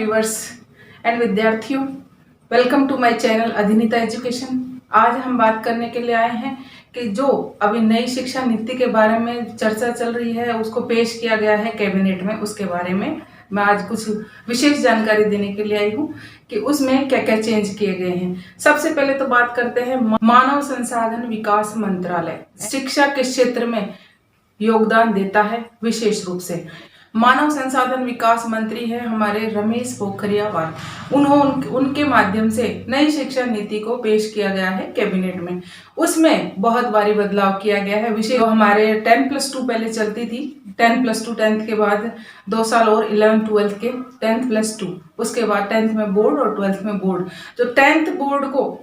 Viewers and विद्यार्थियों, welcome to my channel Adhinita education. आज हम बात करने के लिए आए हैं कि जो अभी नई शिक्षा नीति के बारे में चर्चा चल रही है, उसको पेश किया गया है कैबिनेट में। उसके बारे में मैं आज कुछ विशेष जानकारी देने के लिए आई हूँ कि उसमें क्या क्या चेंज किए गए हैं। सबसे पहले तो बात करते हैं मानव संसाधन विकास मंत्रालय शिक्षा के क्षेत्र में योगदान देता है। विशेष रूप से मानव संसाधन विकास मंत्री है हमारे रमेश पोखरियाल। उनके माध्यम से नई शिक्षा नीति को पेश किया गया है कैबिनेट में। उसमें बहुत भारी बदलाव किया गया है। विशेष हमारे 10+2 पहले चलती थी, 10+2 10th के बाद 2 साल और 11 12th के 10+2, उसके बाद 10th में बोर्ड और 12th में बोर्ड। जो 10th बोर्ड को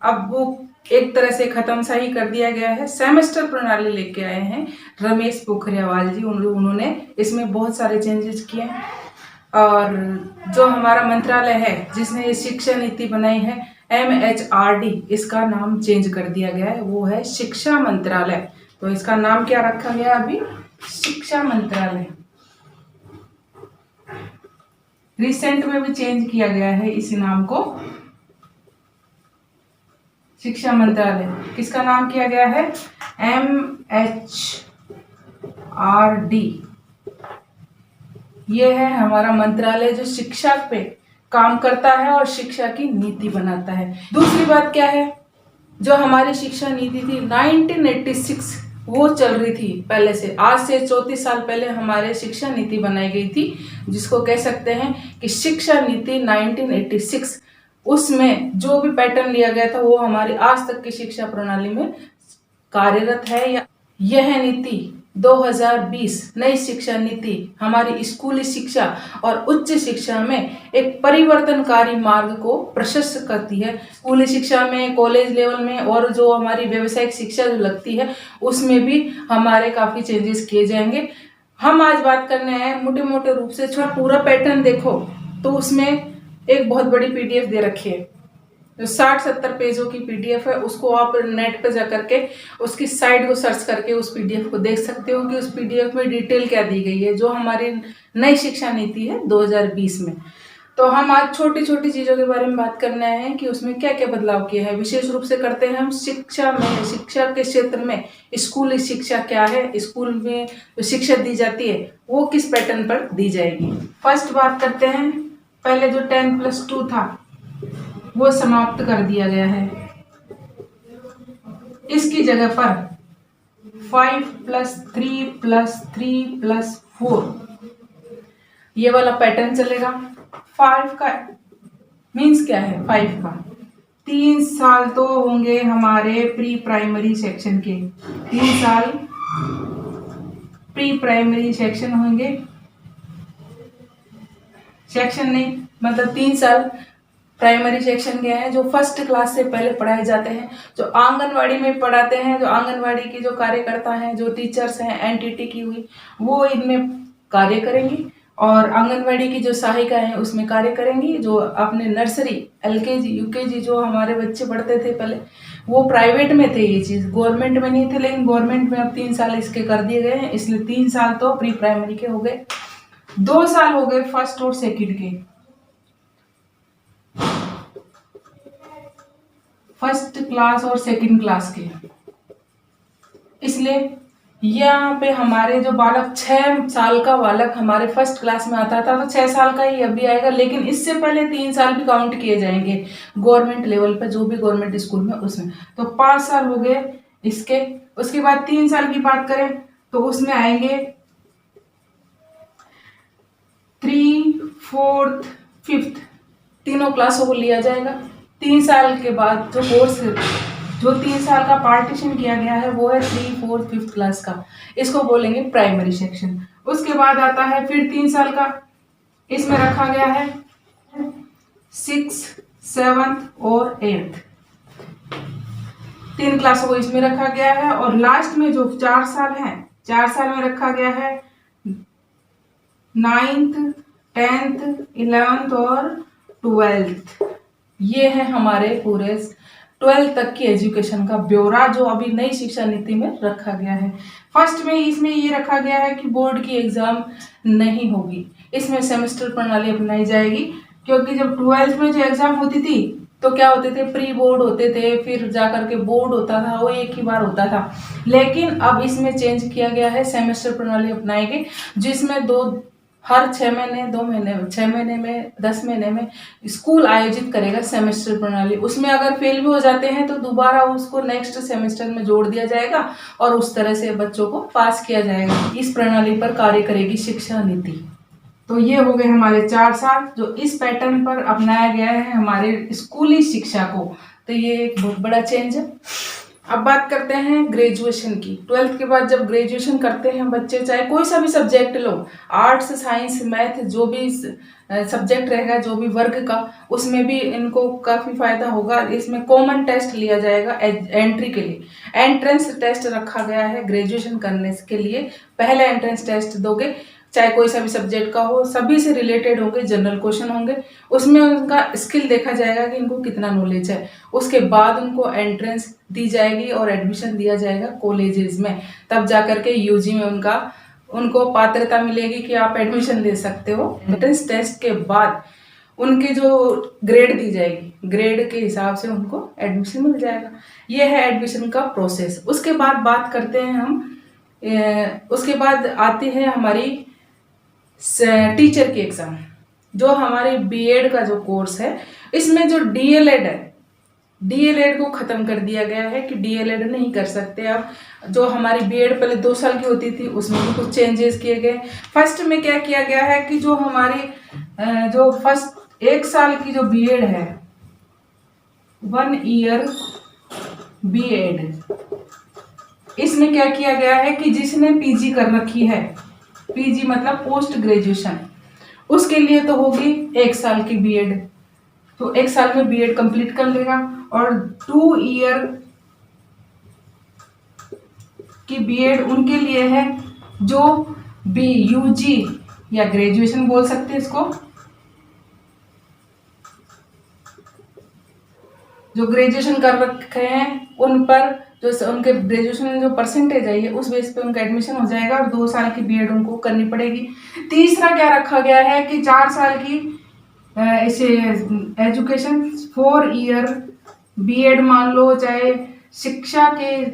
अब वो एक तरह से खत्म सा ही कर दिया गया है। सेमेस्टर प्रणाली लेके आए हैं रमेश पोखरियाल जी। उन्होंने इसमें बहुत सारे चेंजेस किए हैं। और जो हमारा मंत्रालय है जिसने ये शिक्षा नीति बनाई है MHRD, इसका नाम चेंज कर दिया गया है, वो है शिक्षा मंत्रालय। तो इसका नाम क्या रखा गया अभी? शिक्षा मंत्रालय। रिसेंट में भी चेंज किया गया है इसी नाम को, शिक्षा मंत्रालय। किसका नाम किया गया है? MHRD। ये है हमारा मंत्रालय जो शिक्षा पे काम करता है और शिक्षा की नीति बनाता है। दूसरी बात क्या है, जो हमारी शिक्षा नीति थी 1986 वो चल रही थी पहले से। आज से 34 साल पहले हमारे शिक्षा नीति बनाई गई थी, जिसको कह सकते हैं कि शिक्षा नीति 1986। उसमें जो भी पैटर्न लिया गया था वो हमारी आज तक की शिक्षा प्रणाली में कार्यरत है। यह नीति 2020 नई शिक्षा नीति हमारी स्कूली शिक्षा और उच्च शिक्षा में एक परिवर्तनकारी मार्ग को प्रशस्त करती है। स्कूली शिक्षा में, कॉलेज लेवल में और जो हमारी व्यावसायिक शिक्षा जो लगती है उसमें भी हमारे काफी चेंजेस किए जाएंगे। हम आज बात करने हैं मोटे मोटे रूप से। पूरा पैटर्न देखो तो उसमें एक बहुत बड़ी PDF दे रखी है, जो 60-70 पेजों की PDF है। उसको आप नेट पे जा करके उसकी साइट को सर्च करके उस PDF को देख सकते हो कि उस PDF में डिटेल क्या दी गई है, जो हमारी नई शिक्षा नीति है 2020 में। तो हम आज छोटी छोटी चीजों के बारे में बात करने आए हैं कि उसमें क्या क्या बदलाव किए हैं। विशेष रूप से करते हैं हम शिक्षा में, शिक्षा के क्षेत्र में स्कूली शिक्षा क्या है, स्कूल में जो शिक्षा दी जाती है वो किस पैटर्न पर दी जाएगी। फर्स्ट बात करते हैं, पहले जो 10+2 था वो समाप्त कर दिया गया है। इसकी जगह पर 5+3+3+4 ये वाला पैटर्न चलेगा। 5 का मीन्स क्या है? 5 का 3 साल तो होंगे हमारे प्री प्राइमरी सेक्शन के, 3 साल प्री प्राइमरी सेक्शन होंगे। सेक्शन नहीं मतलब 3 साल प्राइमरी सेक्शन के हैं, जो फर्स्ट क्लास से पहले पढ़ाए जाते हैं, जो आंगनवाड़ी में पढ़ाते हैं। जो आंगनवाड़ी की जो कार्यकर्ता हैं, जो टीचर्स हैं, एनटीटी की हुई, वो इनमें कार्य करेंगी। और आंगनवाड़ी की जो सहायिका हैं उसमें कार्य करेंगी। जो अपने नर्सरी, LKG, UKG जो हमारे बच्चे पढ़ते थे पहले, वो प्राइवेट में थे, ये चीज़ गवर्नमेंट में नहीं थे। लेकिन गवर्नमेंट में अब 3 साल इसके कर दिए गए हैं, इसलिए 3 साल तो प्री प्राइमरी के हो गए। 2 साल हो गए फर्स्ट और सेकंड के, फर्स्ट क्लास और सेकंड क्लास के। इसलिए यहाँ पे हमारे जो बालक 6 साल का बालक हमारे फर्स्ट क्लास में आता था, तो 6 साल का ही अभी आएगा। लेकिन इससे पहले 3 साल भी काउंट किए जाएंगे गवर्नमेंट लेवल पे, जो भी गवर्नमेंट स्कूल में, उसमें। तो 5 साल हो गए इसके। उसके बाद 3 साल की बात करें तो उसमें आएंगे 3, 4, 5 तीनों क्लासों को लिया जाएगा। 3 साल के बाद जो कोर्स, जो 3 साल का पार्टीशन किया गया है वो है 3, 4, 5 क्लास का, इसको बोलेंगे प्राइमरी सेक्शन। उसके बाद आता है फिर 3 साल का, इसमें रखा गया है 6, 7 और 8 3 क्लासों को इसमें रखा गया है। और लास्ट में जो 4 साल हैं, 4 साल में रखा गया है 9th, 10th, 11th और 12th। ये है हमारे पूरे 12th तक की एजुकेशन का ब्यौरा जो अभी नई शिक्षा नीति में रखा गया है। फर्स्ट में इसमें ये रखा गया है कि बोर्ड की एग्जाम नहीं होगी, इसमें सेमेस्टर प्रणाली अपनाई जाएगी। क्योंकि जब 12th में जो एग्जाम होती थी तो क्या होते थे, प्री बोर्ड होते थे, फिर जाकर के बोर्ड होता था, वो एक ही बार होता था। लेकिन अब इसमें चेंज किया गया है, सेमेस्टर प्रणाली अपनाई गई, जिसमें हर 6 महीने, 2 महीने, 6 महीने में, 10 महीने में स्कूल आयोजित करेगा सेमेस्टर प्रणाली। उसमें अगर फेल भी हो जाते हैं तो दोबारा उसको नेक्स्ट सेमेस्टर में जोड़ दिया जाएगा और उस तरह से बच्चों को पास किया जाएगा। इस प्रणाली पर कार्य करेगी शिक्षा नीति। तो ये हो गए हमारे 4 साल जो इस पैटर्न पर अपनाया गया है हमारे स्कूली शिक्षा को। तो ये एक बहुत बड़ा चेंज है। अब बात करते हैं ग्रेजुएशन की। 12th के बाद जब ग्रेजुएशन करते हैं बच्चे, चाहे कोई सा भी सब्जेक्ट लो, आर्ट्स, साइंस, मैथ, जो भी सब्जेक्ट रहेगा, जो भी वर्ग का, उसमें भी इनको काफ़ी फायदा होगा। इसमें कॉमन टेस्ट लिया जाएगा एंट्री के लिए। एंट्रेंस टेस्ट रखा गया है ग्रेजुएशन करने के लिए। पहले एंट्रेंस टेस्ट दोगे, चाहे कोई सा भी सब्जेक्ट का हो, सभी से रिलेटेड होंगे, जनरल क्वेश्चन होंगे। उसमें उनका स्किल देखा जाएगा कि इनको कितना नॉलेज है। उसके बाद उनको एंट्रेंस दी जाएगी और एडमिशन दिया जाएगा कॉलेजेस में। तब जाकर के यूजी में उनको पात्रता मिलेगी कि आप एडमिशन ले सकते हो। एंट्रेंस टेस्ट के बाद उनके जो ग्रेड दी जाएगी, ग्रेड के हिसाब से उनको एडमिशन मिल जाएगा। ये है एडमिशन का प्रोसेस। उसके बाद बात करते हैं हम, उसके बाद आती है हमारी टीचर की एग्जाम। जो हमारे बीएड का जो कोर्स है, इसमें जो डीएलएड है, डीएलएड को खत्म कर दिया गया है कि डीएलएड नहीं कर सकते आप। जो हमारी बीएड पहले 2 साल की होती थी, उसमें भी कुछ चेंजेस किए गए। फर्स्ट में क्या किया गया है कि जो हमारी जो फर्स्ट 1 साल की जो बीएड है, 1 ईयर बीएड, इसमें क्या किया गया है कि जिसने पीजी कर रखी है, पीजी मतलब पोस्ट ग्रेजुएशन, उसके लिए तो होगी 1 साल की बीएड। तो 1 साल में बीएड कंप्लीट कर लेगा। और 2 ईयर की बीएड उनके लिए है जो यूजी या ग्रेजुएशन बोल सकते हैं इसको, जो ग्रेजुएशन कर रखे हैं उन पर जो उनके ग्रेजुएशन में जो परसेंटेज आई है उस बेस पे उनका एडमिशन हो जाएगा और 2 साल की बीएड उनको करनी पड़ेगी। तीसरा क्या रखा गया है कि 4 साल की ऐसे एजुकेशन, 4 ईयर बीएड मान लो, चाहे शिक्षा के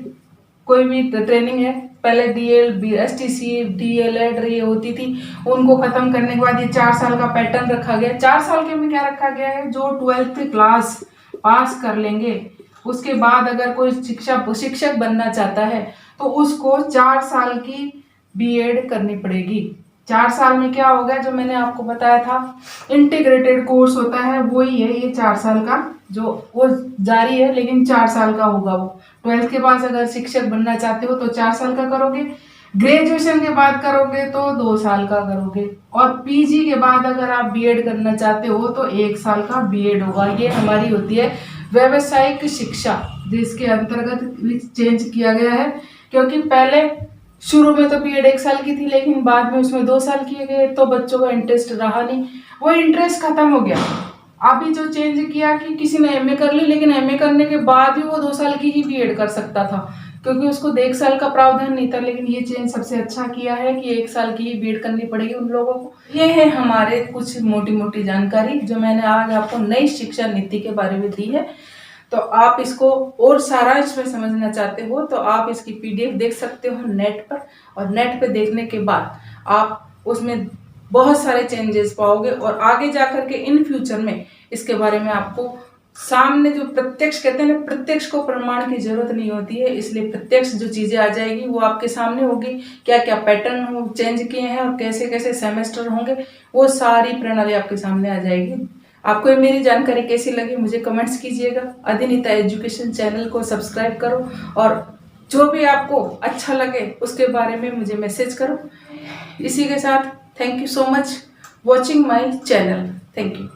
कोई भी ट्रेनिंग है, पहले डीएल, एसटीसी, डीएलएड ये होती थी, उनको खत्म करने के बाद ये 4 साल का पैटर्न रखा गया। 4 साल के में क्या रखा गया है, जो 12th क्लास पास कर लेंगे उसके बाद अगर कोई शिक्षक बनना चाहता है तो उसको 4 साल की बीएड करनी पड़ेगी। 4 साल में क्या होगा, जो मैंने आपको बताया था इंटीग्रेटेड कोर्स होता है, वही है ये 4 साल का, जो वो जारी है लेकिन 4 साल का होगा वो। 12th के बाद अगर शिक्षक बनना चाहते हो तो 4 साल का करोगे, ग्रेजुएशन के बाद करोगे तो 2 साल का करोगे, और पीजी के बाद अगर आप बीएड करना चाहते हो तो 1 साल का बीएड होगा। ये हमारी होती है व्यावसायिक शिक्षा, जिसके अंतर्गत चेंज किया गया है। क्योंकि पहले शुरू में तो बीएड 1 साल की थी, लेकिन बाद में उसमें 2 साल किए गए तो बच्चों का इंटरेस्ट रहा नहीं, वो इंटरेस्ट खत्म हो गया। अभी जो चेंज किया कि किसी ने एमए कर ली, लेकिन एमए करने के बाद भी वो 2 साल की ही बीएड कर सकता था, क्योंकि उसको 1 साल का प्रावधान नहीं था। लेकिन ये चेंज सबसे अच्छा किया है कि 1 साल की ही बीएड करनी पड़ेगी उन लोगों को। ये है हमारे कुछ मोटी मोटी जानकारी जो मैंने आज आपको नई शिक्षा नीति के बारे में दी है। तो आप इसको और सारांश में समझना चाहते हो तो आप इसकी पीडीएफ देख सकते हो नेट पर, और नेट पे देखने के बाद आप उसमें बहुत सारे चेंजेस पाओगे, और आगे जाकर के इन फ्यूचर में इसके बारे में आपको सामने जो प्रत्यक्ष कहते हैं ना, प्रत्यक्ष को प्रमाण की जरूरत नहीं होती है, इसलिए प्रत्यक्ष जो चीजें आ जाएगी वो आपके सामने होगी। क्या क्या पैटर्न चेंज किए हैं और कैसे कैसे सेमेस्टर होंगे, वो सारी प्रणाली आपके सामने आ जाएगी। आपको ये मेरी जानकारी कैसी लगी मुझे कमेंट्स कीजिएगा। अधिनीता एजुकेशन चैनल को सब्सक्राइब करो, और जो भी आपको अच्छा लगे उसके बारे में मुझे मैसेज करो। इसी के साथ thank you so much watching my channel. Thank you.